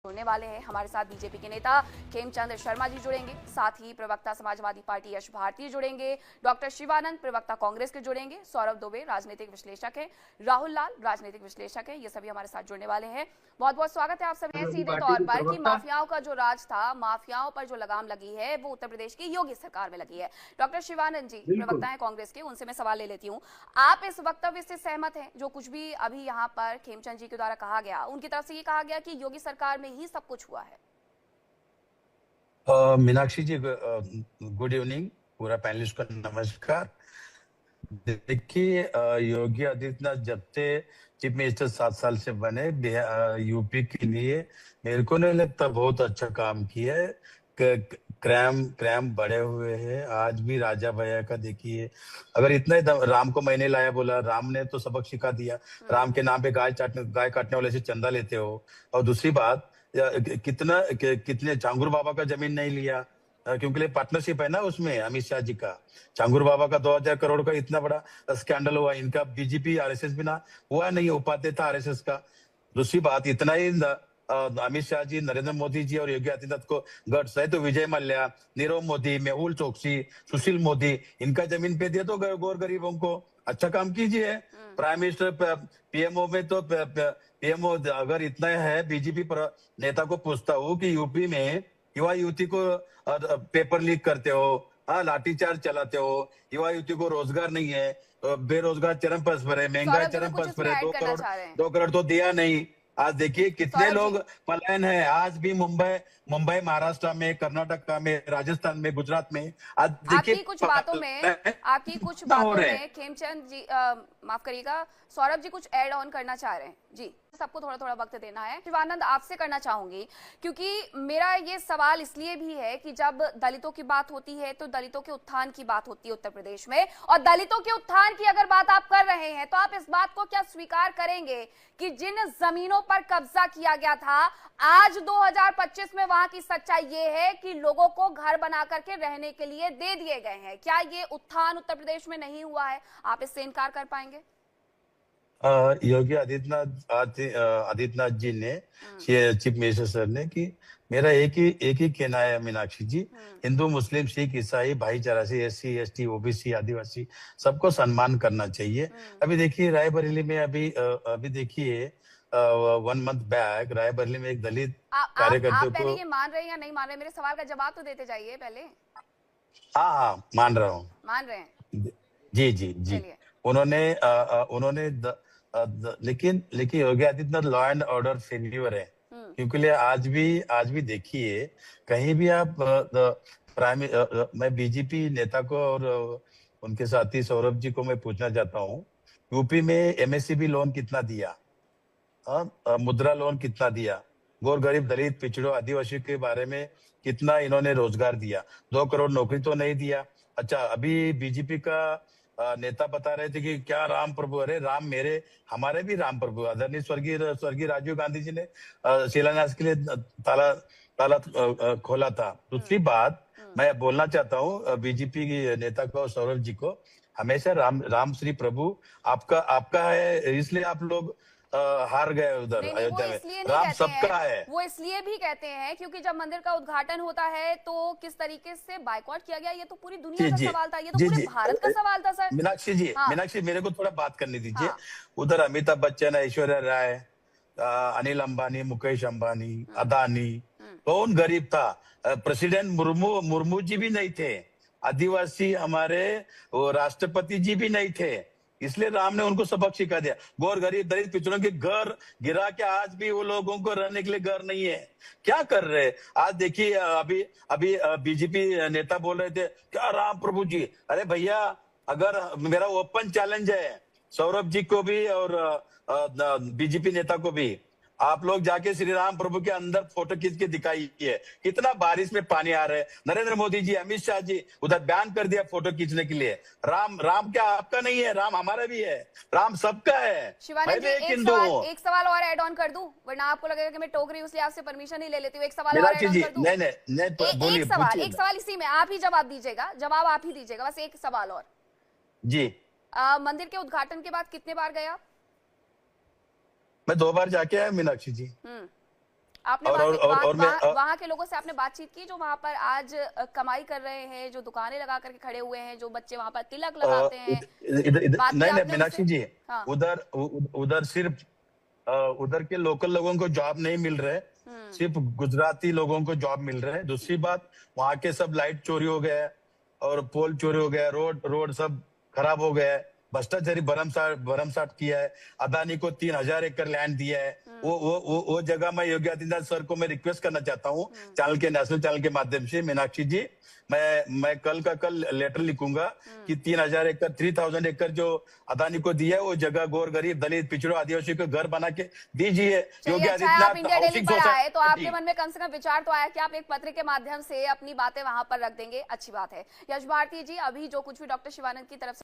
जुड़ने वाले हैं। हमारे साथ बीजेपी के नेता खेमचंद शर्मा जी जुड़ेंगे, साथ ही प्रवक्ता समाजवादी पार्टी यश भारती जुड़ेंगे, डॉक्टर शिवानंद प्रवक्ता कांग्रेस के जुड़ेंगे, सौरभ दुबे राजनीतिक विश्लेषक हैं, राहुल लाल राजनीतिक विश्लेषक हैं। ये सभी हमारे साथ जुड़ने वाले हैं। बहुत बहुत स्वागत है आप सभी। सीधे तौर पर कि माफियाओं का जो राज था, माफियाओं पर जो लगाम लगी है वो उत्तर प्रदेश की योगी सरकार में लगी है। डॉक्टर शिवानंद जी प्रवक्ता है कांग्रेस के, उनसे मैं सवाल ले लेती हूँ। आप इस वक्तव्य से सहमत हैं? जो कुछ भी अभी यहाँ पर खेमचंद जी के द्वारा कहा गया, उनकी तरफ से ये कहा गया कि योगी सरकार में ही सब कुछ हुआ है। मीनाक्षी जी, गुड इवनिंग। पूरा पैनलिस्ट को नमस्कार। देखिए, योगी आदित्यनाथ जब से चीफ मिनिस्टर 7 साल से बने यूपी के लिए मेरे को नहीं लगता बहुत अच्छा काम किया है। क्रैम बढ़े हुए हैं। आज भी राजा भैया का देखिए, अगर इतना ही राम को मैंने लाया बोला, राम ने तो सबक सिखा दिया। राम के नाम पे गाय काटने वाले से चंदा लेते हो। और दूसरी बात, कितने चांगुर बाबा का जमीन नहीं लिया, क्योंकि पार्टनरशिप है ना उसमें अमित शाह जी का। चांगुर बाबा का 2000 करोड़ का इतना बड़ा स्कैंडल हुआ, इनका बीजेपी आरएसएस बिना हुआ नहीं, उपाध्याय था आरएसएस का। दूसरी बात, इतना ही अमित शाह जी, नरेंद्र मोदी जी और योगी आदित्यनाथ को गट्स है तो विजय मल्ल्या, नीरव मोदी, मेहुल चोकसी, सुशील मोदी, इनका जमीन पे दिया तो गौर गरीबों को। अच्छा काम कीजिए। प्राइम मिनिस्टर पीएमओ में तो पीएमओ अगर इतना है, बीजेपी नेता को पूछता हूँ कि यूपी में युवा युवती को पेपर लीक करते हो, हाँ, लाठीचार्ज चलाते हो, युवा युवती को रोजगार नहीं है, बेरोजगार चरम पर है, महंगाई चरम पर है, 2 करोड़ तो दिया नहीं। आज देखिए कितने लोग पलायन है। आज भी मुंबई महाराष्ट्र में, कर्नाटक में, राजस्थान में, गुजरात में। आज देखिए आपकी कुछ बातों में खेमचंद जी, माफ करिएगा, सौरभ जी कुछ ऐड ऑन करना चाह रहे हैं। जी, सबको थोड़ा थोड़ा वक्त देना है। शिवानंद, आपसे करना चाहूंगी, क्योंकि मेरा ये सवाल इसलिए भी है कि जब दलितों की बात होती है तो दलितों के उत्थान की बात होती है उत्तर प्रदेश में, और दलितों के उत्थान की अगर बात आप कर रहे हैं तो आप इस बात को क्या स्वीकार करेंगे कि जिन जमीनों पर कब्जा किया गया था, आज 2025 में वहां की सच्चाई ये है कि लोगों को घर बना करके रहने के लिए दे दिए गए हैं? क्या ये उत्थान उत्तर प्रदेश में नहीं हुआ है? आप इससे इनकार कर पाएंगे? योगी आदित्यनाथ जी ने, चीफ मिनिस्टर सर ने, कि मेरा एक ही कहना है मीनाक्षी जी, हिंदू मुस्लिम सिख ईसाई भाईचारा से एससी एसटी ओबीसी आदिवासी सबको सम्मान करना चाहिए। अभी देखिए रायबरेली में, अभी देखिए 1 मंथ बैक रायबरेली में एक दलित कार्यकर्ता को, ये मान रहे हैं या नहीं मान रहे? मेरे सवाल का जवाब तो देते जाइए पहले। हाँ, मान रहा हूँ। मान रहे हैं? जी जी जी। उन्होंने लेकिन Yogi Adityanath law and order failure है, क्योंकि आज भी देखिए कहीं भी आप मैं बीजेपी नेता को और उनके साथी सौरभ जी को मैं पूछना चाहता हूँ, यूपी में एमएससीबी लोन कितना दिया, मुद्रा लोन कितना दिया, गौर गरीब दलित पिछड़ों आदिवासी के बारे में कितना इन्होंने रोजगार दिया? 2 करोड़ नौकरी तो नहीं दिया। अच्छा, अभी बीजेपी का नेता बता रहे थे कि क्या राम प्रभु, अरे राम हमारे भी राम प्रभु, आदरणीय स्वर्गीय राजीव गांधी जी ने शिलान्यास के लिए ताला खोला था। दूसरी बात मैं बोलना चाहता हूँ बीजेपी की नेता को, सौरभ जी को, हमेशा राम श्री प्रभु आपका है, इसलिए आप लोग हार गए उधर अयोध्या में। राम सबका है। वो इसलिए भी कहते हैं क्योंकि जब मंदिर का उद्घाटन होता है तो किस तरीके से बाइकॉट किया गया, ये तो पूरी दुनिया का सवाल था, ये तो पूरे भारत का सवाल था सर। मीनाक्षी जी, मीनाक्षी मेरे को थोड़ा बात करने दीजिए। उधर अमिताभ बच्चन, ऐश्वर्या राय, अनिल अंबानी, मुकेश अंबानी, अदानी, कौन गरीब था? प्रेसिडेंट मुर्मू जी भी नहीं थे, आदिवासी हमारे राष्ट्रपति जी भी नहीं थे, इसलिए राम ने उनको सबक सिखा दिया। गौर गरीब दलित पिछड़ों के घर गिरा के आज भी वो लोगों को रहने के लिए घर नहीं है। क्या कर रहे? आज देखिए अभी बीजेपी नेता बोल रहे थे क्या राम प्रभु जी, अरे भैया, अगर मेरा ओपन चैलेंज है सौरभ जी को भी और बीजेपी नेता को भी, आप लोग जाके श्री राम प्रभु के अंदर फोटो खींच के दिखाइए, कितना बारिश में पानी आ रहा है। नरेंद्र मोदी जी, अमित शाह जी उधर बैन कर दिया फोटो खींचने के लिए। राम क्या आपका नहीं है? राम हमारा भी है, राम सबका है। शिवानंद जी, एक सवाल और ऐड ऑन कर दूं, वरना आपको लगेगा कि मैं टोक रही हूं, इसलिए आपसे परमिशन ही ले लेती हूँ। एक सवाल और ऐड ऑन कर दूं? नहीं, एक सवाल इसी में आप ही जवाब दीजिएगा, बस एक सवाल और जी। मंदिर के उद्घाटन के बाद कितने बार गए आप? मैं 2 बार जाके आया मीनाक्षी जी। आपने और वहाँ के लोगों से आपने बातचीत की जो वहाँ पर आज कमाई कर रहे हैं, जो दुकानें लगा करके खड़े हुए हैं, जो बच्चे वहाँ पर तिलक लगाते हैं, बात की नहीं नहीं आपने मीनाक्षी उनसे? जी, हाँ। उधर सिर्फ उधर के लोकल लोगों को जॉब नहीं मिल रहे, सिर्फ गुजराती लोगों को जॉब मिल रहे हैं। दूसरी बात, वहां के सब लाइट चोरी हो गया है और पोल चोरी हो गया है, रोड रोड सब खराब हो गया है, भ्रष्टाचारी भरमसाट किया है। अदानी को 3,000 एकड़ लैंड दिया है। वो जगह मैं योगी आदित्यनाथ सर को मैं रिक्वेस्ट करना चाहता हूँ, चैनल के, नेशनल चैनल के माध्यम से, मीनाक्षी जी, मैं कल का कल लेटर लिखूंगा कि 3,000 एकड़ 3,000 एकड़ जो अदानी को दिया है, वो जगह गौर गरीब दलित पिछड़ों आदिवासी को घर बना के दीजिए। योगी चलिए, अच्छा है आप आदित्यनाथ इंडिया डेली हाउसिंग पर आए तो आपके सोसाइटी। मन में कम से कम विचार तो आया कि आप एक पत्र के माध्यम से अपनी बातें वहां पर रख देंगे। अच्छी बात है। यश भारती जी, अभी जो कुछ भी डॉक्टर शिवानंद की तरफ से